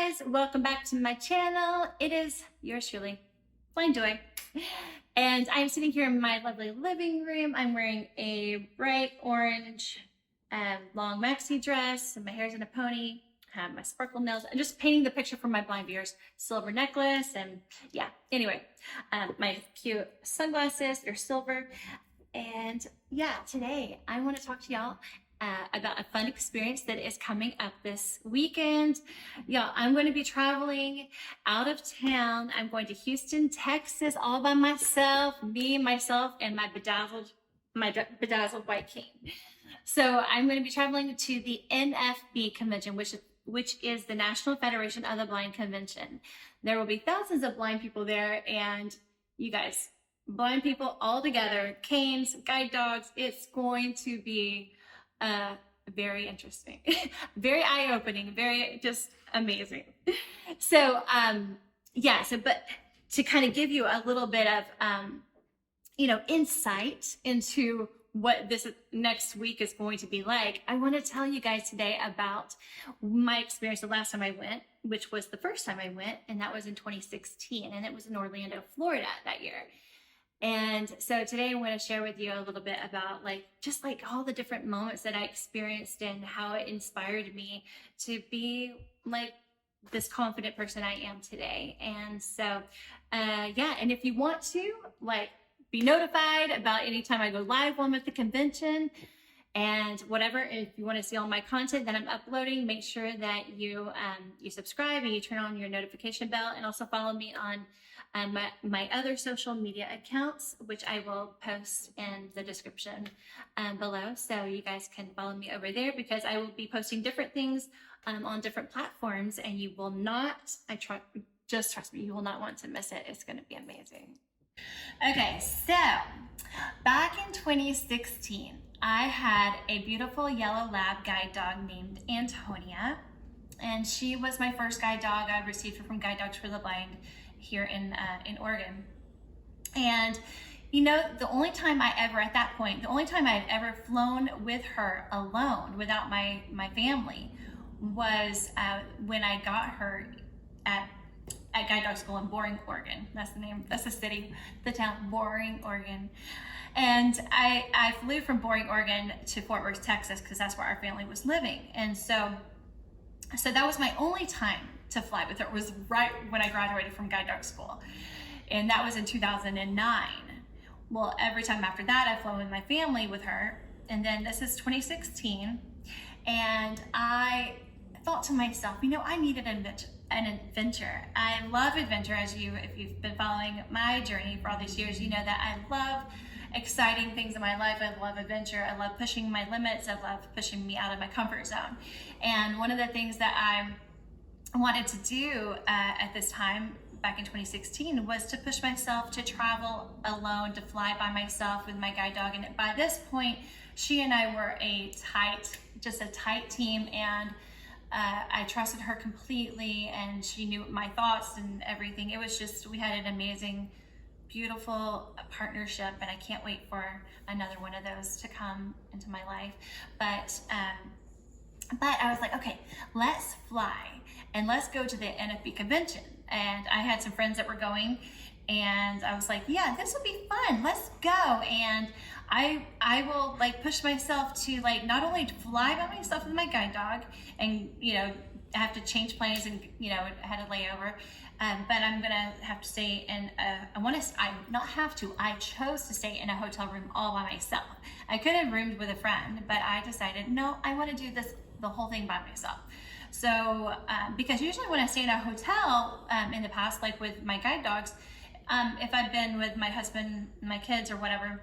guys, welcome back to my channel. It is yours truly, Blind Joy, and I'm sitting here in my lovely living room. I'm wearing a bright orange long maxi dress, and my hair's in a pony. I have my sparkle nails. I'm just painting the picture for my blind viewers. Silver necklace, and yeah. Anyway, my cute sunglasses. They're silver, and yeah. Today I want to talk to y'all about a fun experience that is coming up this weekend. Y'all, I'm going to be traveling out of town. I'm going to Houston, Texas, all by myself, myself, and my bedazzled white king. So I'm going to be traveling to the NFB Convention, which is the National Federation of the Blind Convention. There will be thousands of blind people there, and you guys, blind people all together, canes, guide dogs. It's going to be very interesting, very eye-opening, very just amazing. So, but to kind of give you a little bit of, insight into what this next week is going to be like, I want to tell you guys today about my experience the last time I went, which was the first time I went, and that was in 2016, and it was in Orlando, Florida that year. And so today I'm going to share with you a little bit about just all the different moments that I experienced and how it inspired me to be like this confident person I am today. And so, and if you want to be notified about anytime I go live while I'm at the convention and whatever, if you want to see all my content that I'm uploading, make sure that you subscribe and you turn on your notification bell, and also follow me on my other social media accounts, which I will post in the description below. So you guys can follow me over there, because I will be posting different things on different platforms, and you will not, just trust me, you will not want to miss it. It's going to be amazing. Okay, so back in 2016, I had a beautiful yellow lab guide dog named Antonia, and she was my first guide dog. I received her from Guide Dogs for the Blind here in Oregon. And the only time I've ever flown with her alone without my family was when I got her at Guide Dog School in Boring, Oregon. That's the name, that's the city, the town, Boring, Oregon. And I flew from Boring, Oregon to Fort Worth, Texas, because that's where our family was living. And so that was my only time to fly with her. It was right when I graduated from Guide Dog School, and that was in 2009. Well, every time after that, I've flown with my family with her, and then this is 2016, and I thought to myself, I needed an adventure. I love adventure. If you've been following my journey for all these years, you know that I love exciting things in my life. I love adventure. I love pushing my limits. I love pushing me out of my comfort zone. And one of the things that I wanted to do at this time back in 2016 was to push myself to travel alone, to fly by myself with my guide dog. And by this point, she and I were a tight team, and I trusted her completely, and she knew my thoughts and everything. It was just, we had an amazing, beautiful partnership, and I can't wait for another one of those to come into my life. But I was like, okay, let's fly and let's go to the NFB convention. And I had some friends that were going, and I was like, yeah, this will be fun. Let's go. And I will push myself to not only fly by myself with my guide dog, and I have to change planes, and I had a layover, but I'm gonna have to stay in I chose to stay in a hotel room all by myself. I could have roomed with a friend, but I decided, no, I want to do the whole thing by myself. So because usually when I stay in a hotel in the past, with my guide dogs, if I've been with my husband, my kids, or whatever,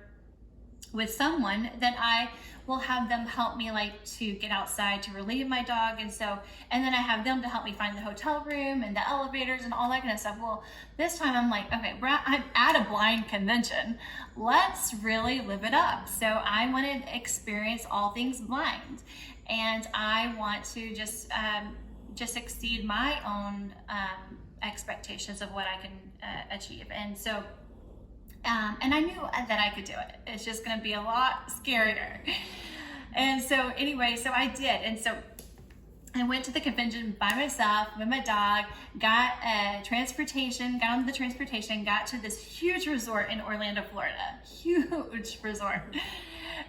with someone, then I will have them help me to get outside to relieve my dog, and then I have them to help me find the hotel room and the elevators and all that kind of stuff. Well, this time I'm like, okay, I'm at a blind convention. Let's really live it up. So I want to experience all things blind, and I want to just exceed my own expectations of what I can achieve. And so and I knew that I could do it. It's just going to be a lot scarier. And so anyway, so I did. And so I went to the convention by myself with my dog, got transportation, got on the transportation, got to this huge resort in Orlando, Florida. Huge resort.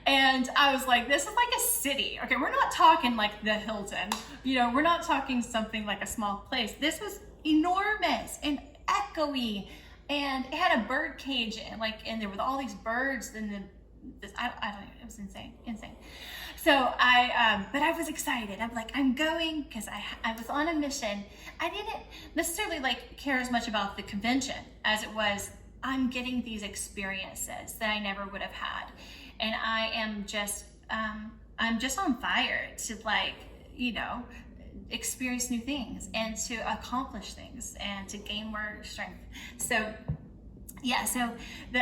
And I was like, this is like a city. Okay, we're not talking like the Hilton. You know, we're not talking something like a small place. This was enormous and echoey. And it had a bird cage and there were all these birds and I don't know, it was insane. So but I was excited. I'm like, I'm going because I was on a mission. I didn't necessarily like care as much about the convention as it was, I'm getting these experiences that I never would have had. And I am just, I'm just on fire to like, you know, experience new things and to accomplish things and to gain more strength. So yeah,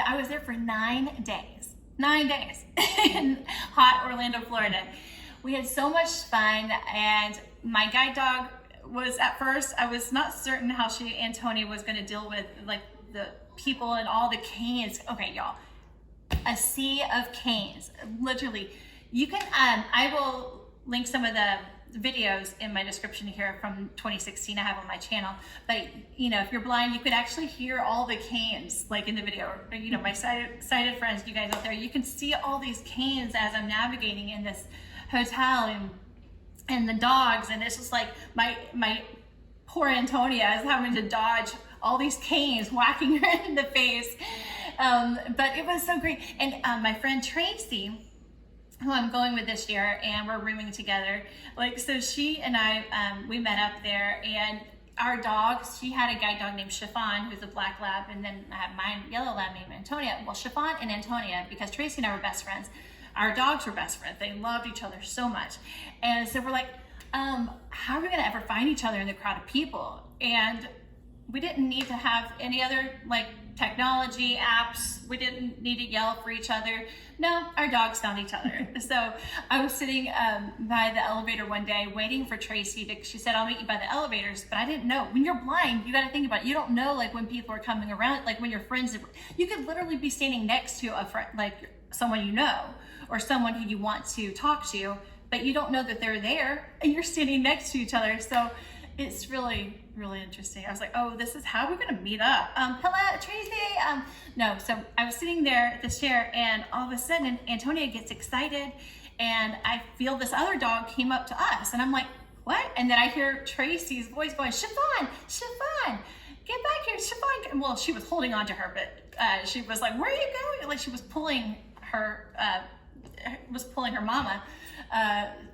I was there for 9 days. 9 days in hot Orlando, Florida. We had so much fun, and my guide dog was, at first, I was not certain how Antonia was gonna deal with like the people and all the canes. Okay, y'all, a sea of canes, literally. You can, I will link some of the videos in my description here from 2016 I have on my channel, but you know, if you're blind, you could actually hear all the canes like in the video, or, you know, my sighted friends, you guys out there, you can see all these canes as I'm navigating in this hotel and the dogs, and it's just like my poor Antonia is having to dodge all these canes whacking her in the face, but it was so great. And my friend Tracy, who I'm going with this year, and we're rooming together. Like, so she and I, we met up there, and our dogs, she had a guide dog named Chiffon, who's a black lab, and then I have my yellow lab named Antonia. Well, Chiffon and Antonia, because Tracy and I were best friends, our dogs were best friends. They loved each other so much. And so we're like, how are we gonna ever find each other in the crowd of people? And we didn't need to have any other like technology apps. We didn't need to yell for each other. No, our dogs found each other. So I was sitting by the elevator one day waiting for Tracy. She said, I'll meet you by the elevators, but I didn't know. When you're blind, you gotta think about it. You don't know like when people are coming around, like when your friends, you could literally be standing next to a friend, like someone you know, or someone who you want to talk to, but you don't know that they're there and you're standing next to each other. So it's really, really interesting. I was like, oh, this is how we're gonna meet up. Hello, Tracy. No, so I was sitting there at this chair, and all of a sudden, Antonia gets excited, and I feel this other dog came up to us, and I'm like, what? And then I hear Tracy's voice going, Chiffon, get back here, Chiffon. Well, she was holding on to her, but she was like, where are you going? Like she was pulling her mama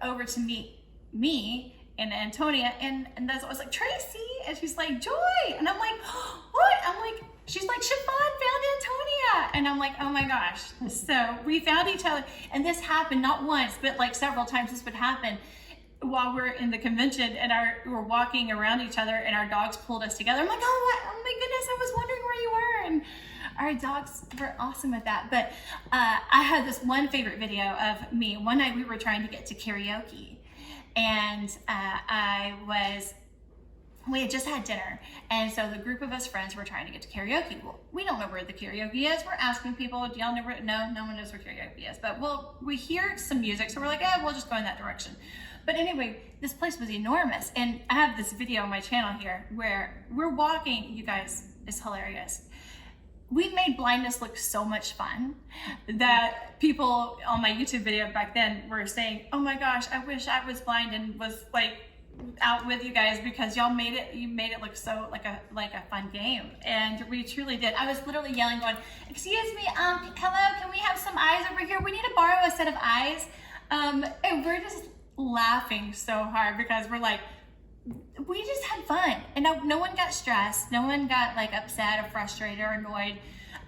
over to meet me and Antonia, and that's, I was like, Tracy, and she's like, Joy, and I'm like, what? I'm like, she's like, Chiffon found Antonia, and I'm like, oh my gosh. So we found each other, and this happened not once, but like several times. This would happen while we're in the convention, and we're walking around each other, and our dogs pulled us together. I'm like, oh my goodness, I was wondering where you were, and our dogs were awesome at that. But I had this one favorite video of me. One night we were trying to get to karaoke, and we had just had dinner, and so the group of us friends were trying to get to karaoke. Well, we don't know where the karaoke is. We're asking people, do y'all know where? No one knows where karaoke is. But we hear some music, so we're like, we'll just go in that direction. But anyway, this place was enormous, and I have this video on my channel here where we're walking. You guys, it's hilarious. We made Blindness look so much fun that people on my YouTube video back then were saying, oh my gosh, I wish I was blind and was like out with you guys, because you made it look so like a fun game. And we truly did. I was literally yelling, going, excuse me, hello, can we have some eyes over here? We need to borrow a set of eyes. And we're just laughing so hard because we're like, we just had fun, and no one got stressed, no one got like upset or frustrated or annoyed.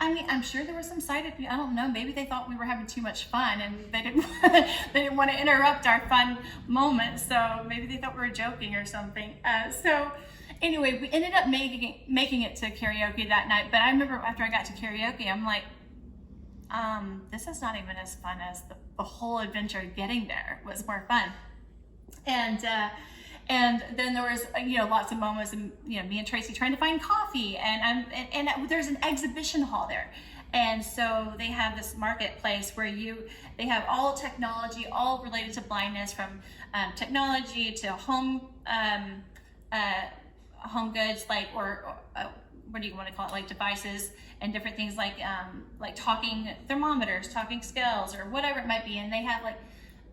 I mean, I'm sure there were some sighted people, I don't know, maybe they thought we were having too much fun and they didn't want to interrupt our fun moment, so maybe they thought we were joking or something. So anyway, we ended up making it to karaoke that night. But I remember after I got to karaoke, I'm like, this is not even as fun as the whole adventure. Getting there was more fun. And then there was, lots of moments, and me and Tracy trying to find coffee, and there's an exhibition hall there, And so they have this marketplace where they have all technology, all related to blindness, from technology to home goods, like, or what do you want to call it, like devices and different things, like talking thermometers, talking scales, or whatever it might be. And they have like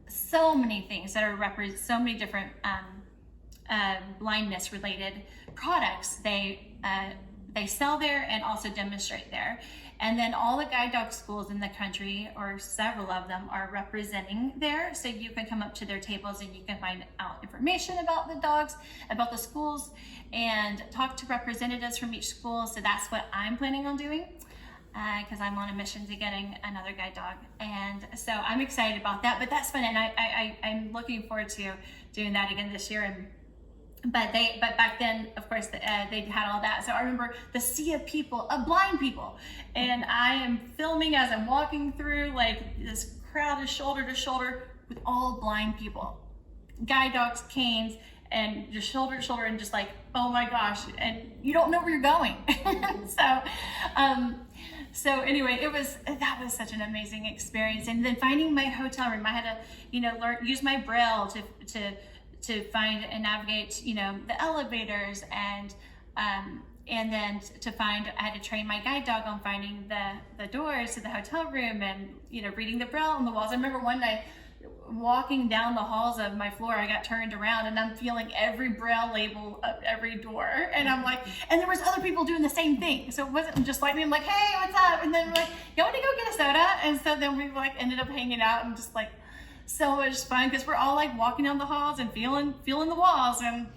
so many things that are so many different blindness related products they sell there and also demonstrate there. And then all the guide dog schools in the country, or several of them, are representing there. So you can come up to their tables and you can find out information about the dogs, about the schools, and talk to representatives from each school. So that's what I'm planning on doing, because I'm on a mission to getting another guide dog. And so I'm excited about that, but that's fun. And I'm looking forward to doing that again this year. But back then, of course, they had all that. So I remember the sea of people, of blind people, and I am filming as I'm walking through, like, this crowd is shoulder to shoulder with all blind people, guide dogs, canes, and just shoulder to shoulder, and just like, oh my gosh, and you don't know where you're going. So anyway, that was such an amazing experience. And then finding my hotel room, I had to, use my braille to find and navigate, the elevators, and then I had to train my guide dog on finding the doors to the hotel room, and, reading the braille on the walls. I remember one night walking down the halls of my floor, I got turned around and I'm feeling every braille label of every door. And I'm like, and there was other people doing the same thing. So it wasn't just like me. I'm like, hey, what's up? And then we're like, you want to go get a soda? And so then we ended up hanging out, and just like, so much fun, because we're all like walking down the halls and feeling the walls, and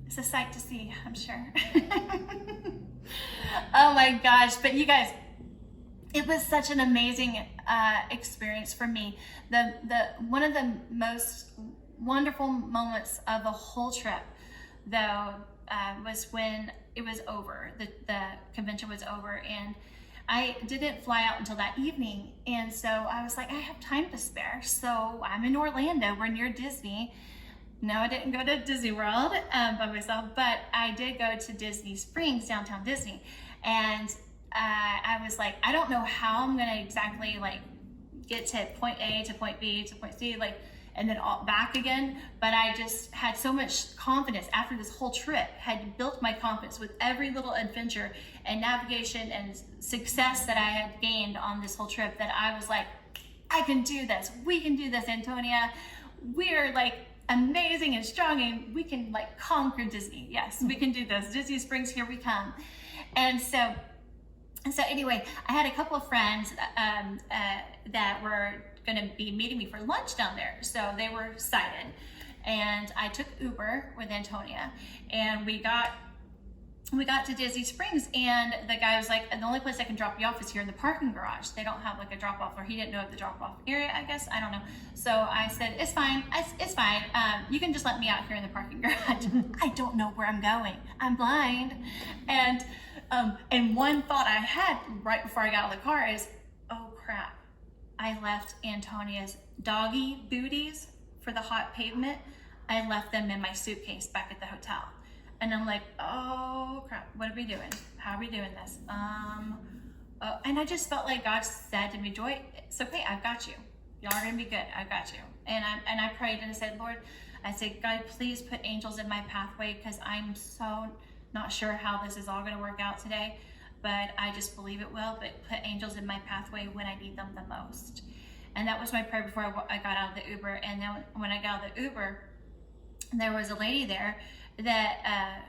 it's a sight to see, I'm sure. Oh my gosh. But you guys, it was such an amazing experience for me. The one of the most wonderful moments of the whole trip, though, was when it was over. The convention was over, and I didn't fly out until that evening. And so I was like, I have time to spare. So I'm in Orlando, we're near Disney. No, I didn't go to Disney World by myself, but I did go to Disney Springs, downtown Disney. And I was like, I don't know how I'm gonna exactly get to point A to point B to point C, and then all back again. But I just had so much confidence after this whole trip, had built my confidence with every little adventure and navigation and success that I had gained on this whole trip, that I was like, I can do this. We can do this, Antonia. We're amazing and strong, and we can conquer Disney. Yes, we can do this. Disney Springs, here we come. And so anyway, I had a couple of friends that were going to be meeting me for lunch down there. So they were excited, and I took Uber with Antonia, and we got to Disney Springs, and the guy was like, the only place I can drop you off is here in the parking garage. They don't have a drop off, or he didn't know of the drop off area, I guess. I don't know. So I said, it's fine. It's fine. You can just let me out here in the parking garage. I don't know where I'm going. I'm blind. And one thought I had right before I got out of the car is, oh crap, I left Antonia's doggy booties for the hot pavement. I left them in my suitcase back at the hotel. And I'm like, oh crap, what are we doing? How are we doing this? And I just felt like God said to me, Joy, it's okay, I've got you. Y'all are gonna be good, I've got you. And I prayed and I said, Lord, I said, God, please put angels in my pathway, because I'm so not sure how this is all gonna work out today, but I just believe it will. But put angels in my pathway when I need them the most. And that was my prayer before I got out of the Uber. And then when I got out of the Uber, there was a lady there that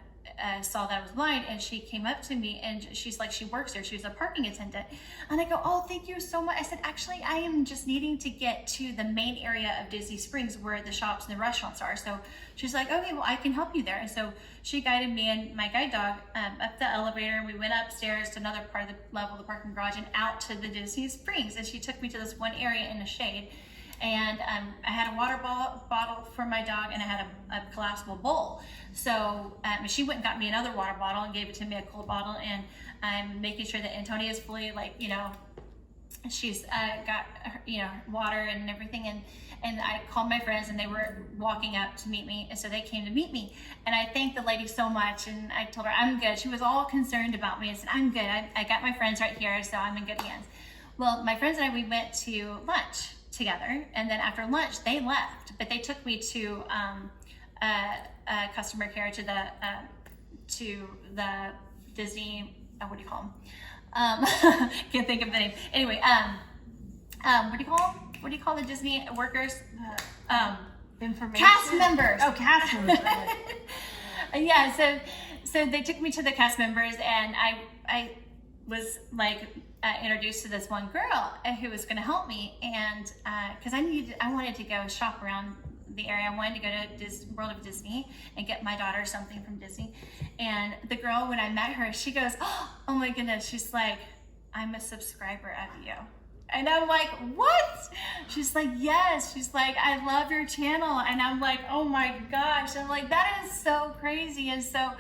saw that I was blind, and she came up to me, and she's like, she works there, she was a parking attendant. And I go, oh, thank you so much. I said, actually, I am just needing to get to the main area of Disney Springs where the shops and the restaurants are. So she's like, okay, well, I can help you there. And so she guided me and my guide dog up the elevator, and we went upstairs to another part of the level of the parking garage and out to the Disney Springs. And she took me to this one area in the shade. And I had a water bottle for my dog, and I had a collapsible bowl. So she went and got me another water bottle and gave it to me, a cold bottle. And I'm making sure that Antonia is fully she's got water and everything, and I called my friends, and they were walking up to meet me, and so they came to meet me, and I thanked the lady so much, and I told her I'm good. She was all concerned about me. I said, I'm good. I got my friends right here, so I'm in good hands. Well, my friends and I, we went to lunch together, and then after lunch they left, but they took me to customer care to the Disney, what do you call them? Can't think of the name. Anyway, what do you call the Disney workers? Information. Cast members. Oh, cast members. Yeah, so they took me to the cast members, and I was like introduced to this one girl who was going to help me, and because I wanted to go shop around the area. I wanted to go to World of Disney and get my daughter something from Disney. And the girl, when I met her, she goes, oh my goodness, she's like, I'm a subscriber of you. And I'm like, what? She's like, yes. She's like, I love your channel. And I'm like, oh my gosh. I'm like, that is so crazy. And so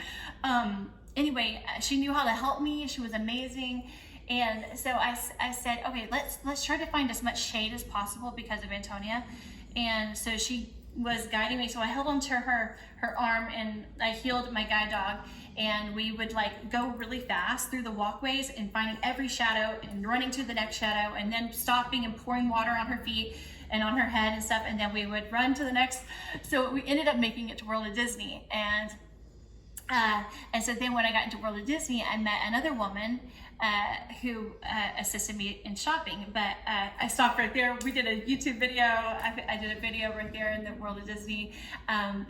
anyway, she knew how to help me. She was amazing. And so I said, okay, let's try to find as much shade as possible because of Antonia. And so she was guiding me. So I held onto her arm, and I heeled my guide dog, and we would like go really fast through the walkways and finding every shadow and running to the next shadow, and then stopping and pouring water on her feet and on her head and stuff. And then we would run to the next. So we ended up making it to World of Disney. And so then when I got into World of Disney, I met another woman who assisted me in shopping, but I stopped right there. We did a YouTube video. I did a video right there in the World of Disney,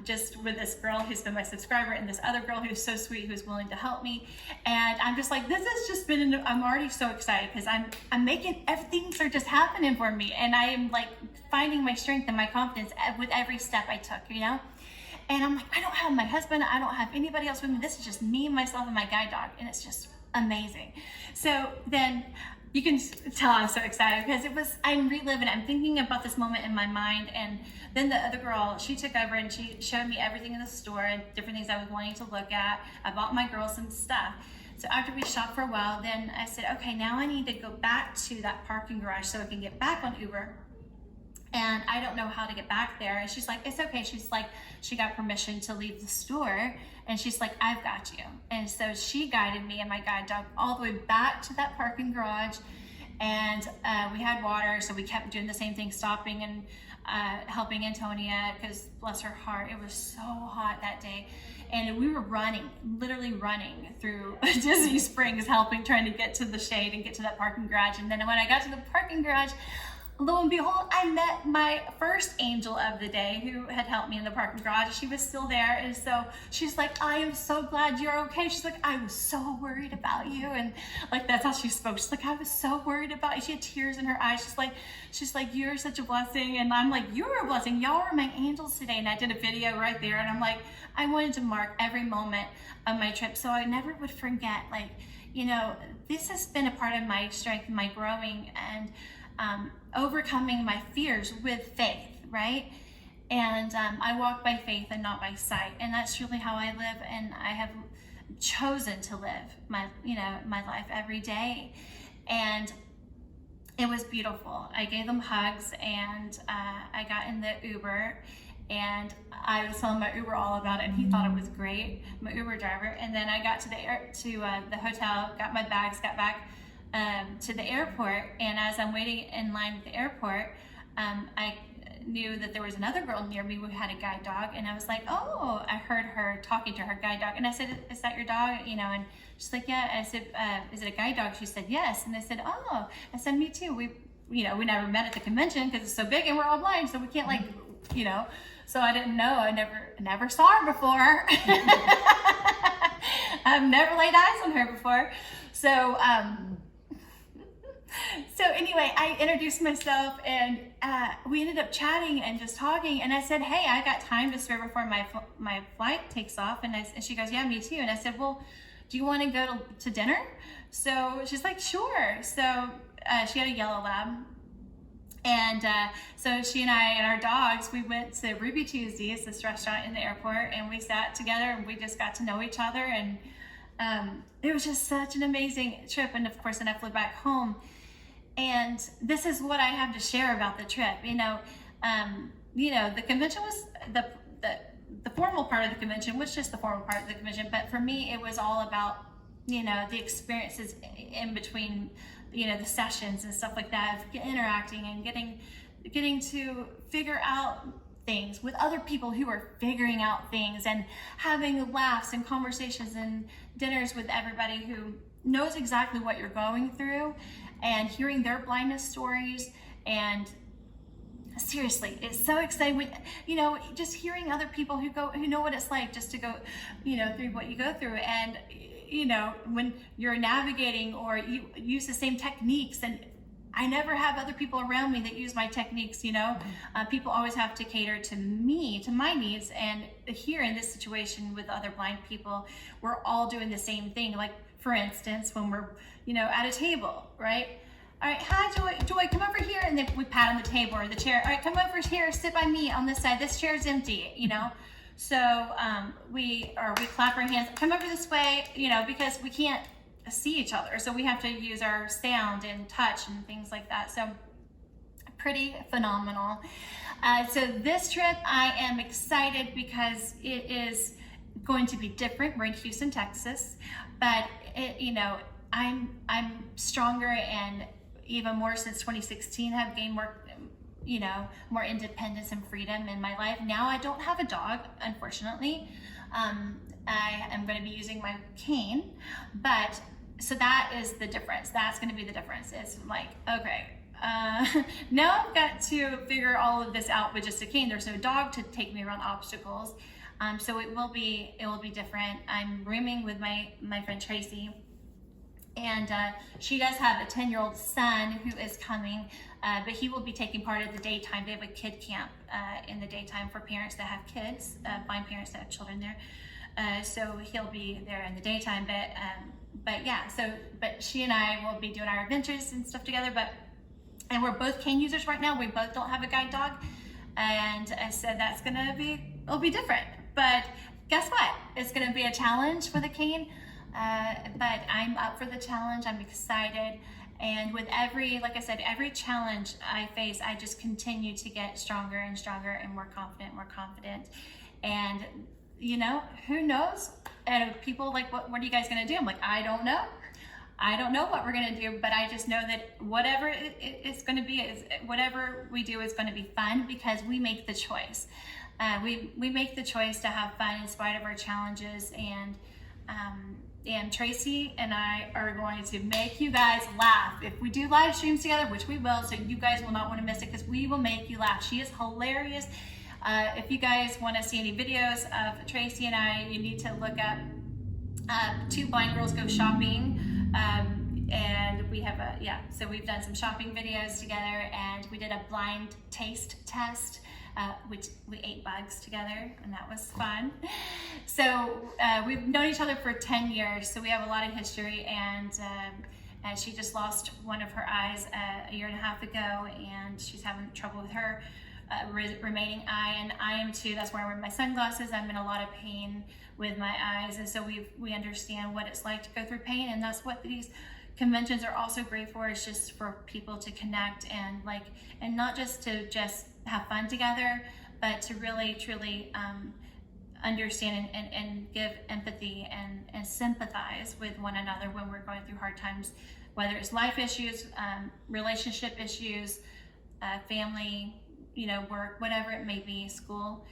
just with this girl who's been my subscriber, and this other girl who's so sweet, who's willing to help me. And I'm just like, this has just been, I'm already so excited because I'm making, things are just happening for me, and I am like finding my strength and my confidence with every step I took, And I'm like, I don't have my husband, I don't have anybody else with me. This is just me, myself, and my guide dog, and it's just amazing. So then you can tell I'm so excited because I'm reliving it. I'm thinking about this moment in my mind. And then the other girl, she took over and she showed me everything in the store and different things I was wanting to look at. I bought my girls some stuff. So after we shopped for a while, then I said, okay, now I need to go back to that parking garage so I can get back on Uber. And I don't know how to get back there. And she's like, it's okay. She's like, she got permission to leave the store. And she's like, I've got you. And so she guided me and my guide dog all the way back to that parking garage. And we had water, so we kept doing the same thing, stopping and helping Antonia, because bless her heart, it was so hot that day. And we were running, literally running through Disney Springs, trying to get to the shade and get to that parking garage. And then when I got to the parking garage, lo and behold, I met my first angel of the day who had helped me in the parking garage. She was still there. And so she's like, I am so glad you're okay. She's like, I was so worried about you. And like, that's how she spoke. She's like, I was so worried about you. She had tears in her eyes. She's like, you're such a blessing. And I'm like, you're a blessing. Y'all are my angels today. And I did a video right there. And I'm like, I wanted to mark every moment of my trip so I never would forget, like, this has been a part of my strength, my growing, and overcoming my fears with faith, right? And I walk by faith and not by sight, and that's really how I live. And I have chosen to live my life every day, and it was beautiful. I gave them hugs, and I got in the Uber, and I was telling my Uber all about it, and he thought it was great, my Uber driver. And then I got to the hotel, got my bags, got back to the airport, and as I'm waiting in line at the airport, I knew that there was another girl near me who had a guide dog, and I was like, oh, I heard her talking to her guide dog, and I said, is that your dog? And she's like, yeah. I said, is it a guide dog? She said, yes. And I said, oh. I said, me too. We never met at the convention because it's so big and we're all blind, so we can't so I didn't know. I never saw her before. I've never laid eyes on her before. So anyway, I introduced myself, and we ended up chatting and just talking. And I said, hey, I got time to spare before my flight takes off. And she goes, yeah, me too. And I said, well, do you want to go to dinner? So she's like, sure. So she had a yellow lab. And so she and I and our dogs, we went to Ruby Tuesdays, this restaurant in the airport, and we sat together and we just got to know each other. And it was just such an amazing trip. And of course, then I flew back home. And this is what I have to share about the trip. The convention was the formal part of the convention was just the formal part of the convention. But for me, it was all about, the experiences in between, the sessions and stuff like that, of interacting and getting to figure out things with other people who are figuring out things, and having laughs and conversations and dinners with everybody who knows exactly what you're going through, and hearing their blindness stories. And seriously, it's so exciting just hearing other people who know what it's like just to go through what you go through. And when you're navigating or you use the same techniques, and I never have other people around me that use my techniques. People always have to cater to me, to my needs. And here in this situation with other blind people, we're all doing the same thing. Like, for instance, when we're, at a table, right? All right, hi, Joy, come over here. And then we pat on the table or the chair. All right, come over here, sit by me on this side. This chair's empty, So we clap our hands, come over this way, because we can't see each other. So we have to use our sound and touch and things like that. So pretty phenomenal. So this trip, I am excited because it is going to be different. We're in Houston, Texas, but I'm stronger, and even more since 2016, have gained more independence and freedom in my life. Now I don't have a dog, unfortunately. I am going to be using my cane, but so that is the difference. That's going to be the difference. It's like, okay, now I've got to figure all of this out with just a cane. There's no dog to take me around obstacles. So it will be different. I'm rooming with my friend Tracy, and she does have a 10-year-old son who is coming, but he will be taking part of the daytime. They have a kid camp in the daytime for parents that have kids, blind parents that have children there. So he'll be there in the daytime, but she and I will be doing our adventures and stuff together. And we're both cane users right now. We both don't have a guide dog, and I said it'll be different. But guess what? It's gonna be a challenge for the cane. But I'm up for the challenge. I'm excited. And with every challenge I face, I just continue to get stronger and stronger and more confident. And who knows? And people like, what are you guys gonna do? I'm like, I don't know. I don't know what we're gonna do, but I just know that whatever it's gonna be, whatever we do is gonna be fun, because we make the choice. We make the choice to have fun in spite of our challenges. And Tracy and I are going to make you guys laugh. If we do live streams together, which we will, so you guys will not want to miss it, because we will make you laugh. She is hilarious. If you guys want to see any videos of Tracy and I, you need to look up Two Blind Girls Go Shopping. And we have so we've done some shopping videos together, and we did a blind taste test, which we ate bugs together, and that was fun. So we've known each other for 10 years, so we have a lot of history. And she just lost one of her eyes a year and a half ago, and she's having trouble with her remaining eye, and I am too. That's why I wear my sunglasses. I'm in a lot of pain with my eyes, and so we understand what it's like to go through pain, and that's what these conventions are also great for. Is just for people to connect and not just to have fun together, but to really truly understand and give empathy and sympathize with one another when we're going through hard times, whether it's life issues, relationship issues, family, work, whatever it may be, school.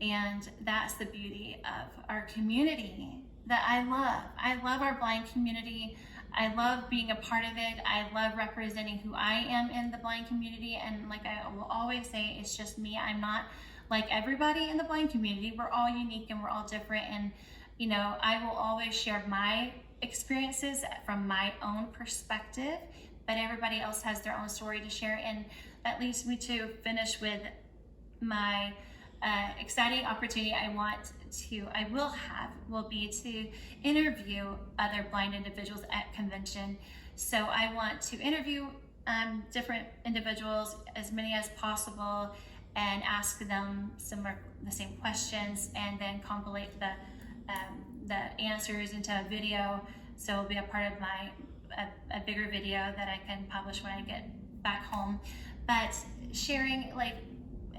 And that's the beauty of our community that I love. I love our blind community. I love being a part of it. I love representing who I am in the blind community. And like I will always say, it's just me. I'm not like everybody in the blind community. We're all unique and we're all different. And, I will always share my experiences from my own perspective, but everybody else has their own story to share. And that leads me to finish with my exciting opportunity will be to interview other blind individuals at convention. So I want to interview different individuals, as many as possible, and ask them the same questions, and then compilate the answers into a video. So it'll be a part of a bigger video that I can publish when I get back home. But sharing, like,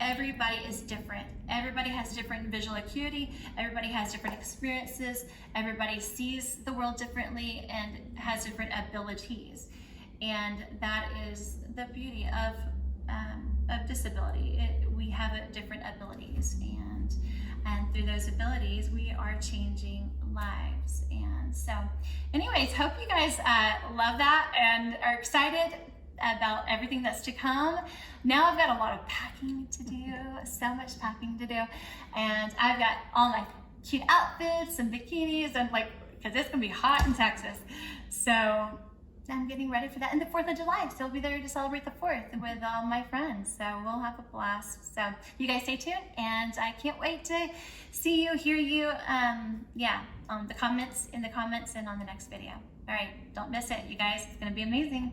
everybody is different. Everybody has different visual acuity. Everybody has different experiences. Everybody sees the world differently and has different abilities. And that is the beauty of disability. We have different abilities, and through those abilities, we are changing lives. And so, anyways, hope you guys love that and are excited about everything that's to come. Now I've got a lot of packing to do, so much packing to do, and I've got all my cute outfits and bikinis, and like, because it's gonna be hot in Texas, so I'm getting ready for that. And the 4th of July, so I'll be there to celebrate the 4th with all my friends, so we'll have a blast. So you guys stay tuned, and I can't wait to see you, hear you, in the comments and on the next video. All right, don't miss it, you guys. It's gonna be amazing.